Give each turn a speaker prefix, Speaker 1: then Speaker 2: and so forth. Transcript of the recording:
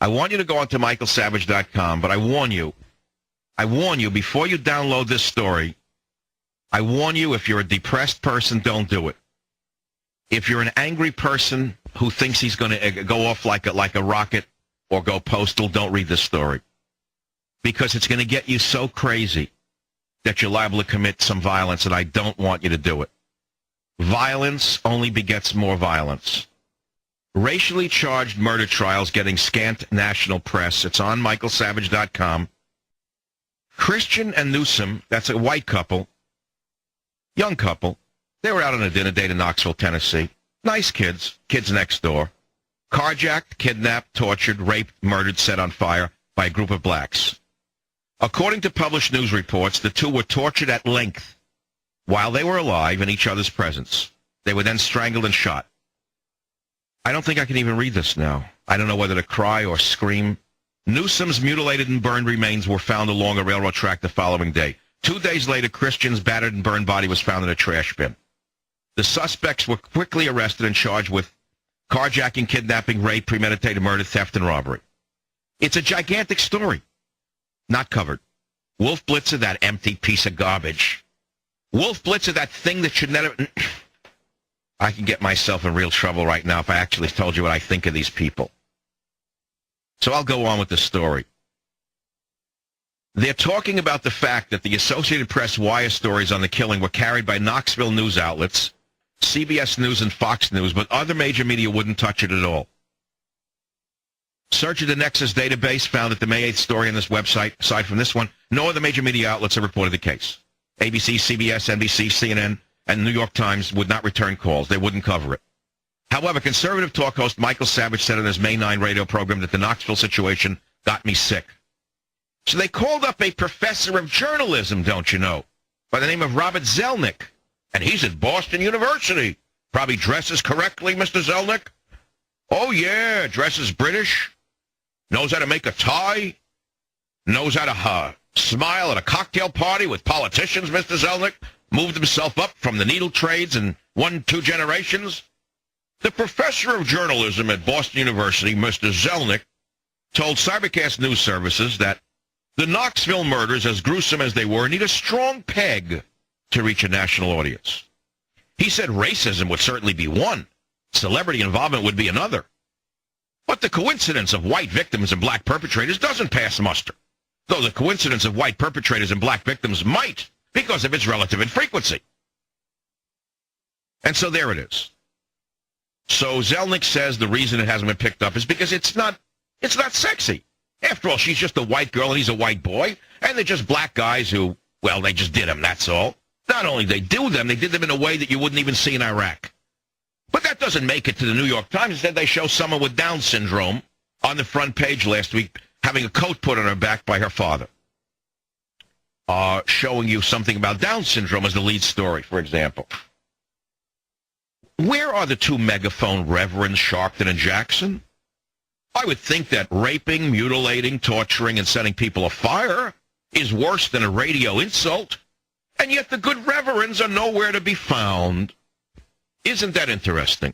Speaker 1: I want you to go onto michaelsavage.com, but I warn you, before you download this story, I warn you, if you're a depressed person, don't do it. If you're an angry person who thinks he's going to go off like a rocket or go postal, don't read this story. Because it's going to get you so crazy that you're liable to commit some violence, and I don't want you to do it. Violence only begets more violence. Racially charged murder trials getting scant national press. It's on michaelsavage.com. Christian and Newsom, that's a white couple, young couple. They were out on a dinner date in Knoxville, Tennessee. Nice kids next door. Carjacked, kidnapped, tortured, raped, murdered, set on fire by a group of blacks. According to published news reports, the two were tortured at length while they were alive in each other's presence. They were then strangled and shot. I don't think I can even read this now. I don't know whether to cry or scream. Newsom's mutilated and burned remains were found along a railroad track the following day. 2 days later, Christian's battered and burned body was found in a trash bin. The suspects were quickly arrested and charged with carjacking, kidnapping, rape, premeditated murder, theft, and robbery. It's a gigantic story. Not covered. Wolf Blitzer, that empty piece of garbage. Wolf Blitzer, that thing that should never... I can get myself in real trouble right now if I actually told you what I think of these people. So I'll go on with the story. They're talking about the fact that the Associated Press wire stories on the killing were carried by Knoxville news outlets, CBS News and Fox News, but other major media wouldn't touch it at all. Search of the Nexus database found that the May 8th story on this website, aside from this one, no other major media outlets have reported the case. ABC, CBS, NBC, CNN, and New York Times would not return calls. They wouldn't cover it. However, conservative talk host Michael Savage said on his May 9 radio program that the Knoxville situation got me sick. So they called up a professor of journalism, don't you know, by the name of Robert Zelnick. And he's at Boston University. Probably dresses correctly, Mr. Zelnick. Oh, yeah, dresses British. Knows how to make a tie. Knows how to smile at a cocktail party with politicians, Mr. Zelnick. Moved himself up from the needle trades in 1-2 generations. The professor of journalism at Boston University, Mr. Zelnick, told Cybercast News Services that the Knoxville murders, as gruesome as they were, need a strong peg to reach a national audience. He said racism would certainly be one. Celebrity involvement would be another. But the coincidence of white victims and black perpetrators doesn't pass muster, though the coincidence of white perpetrators and black victims might, because of its relative infrequency. And so there it is. So Zelnick says the reason it hasn't been picked up is because it's not sexy. After all, she's just a white girl and he's a white boy, and they're just black guys who, well, they just did them, that's all. Not only they do them, they did them in a way that you wouldn't even see in Iraq. But that doesn't make it to the New York Times. Instead, they show someone with Down syndrome on the front page last week having a coat put on her back by her father. Showing you something about Down syndrome as the lead story, for example. Where are the two megaphone reverends, Sharpton and Jackson? I would think that raping, mutilating, torturing, and setting people afire is worse than a radio insult, and yet the good reverends are nowhere to be found. Isn't that interesting?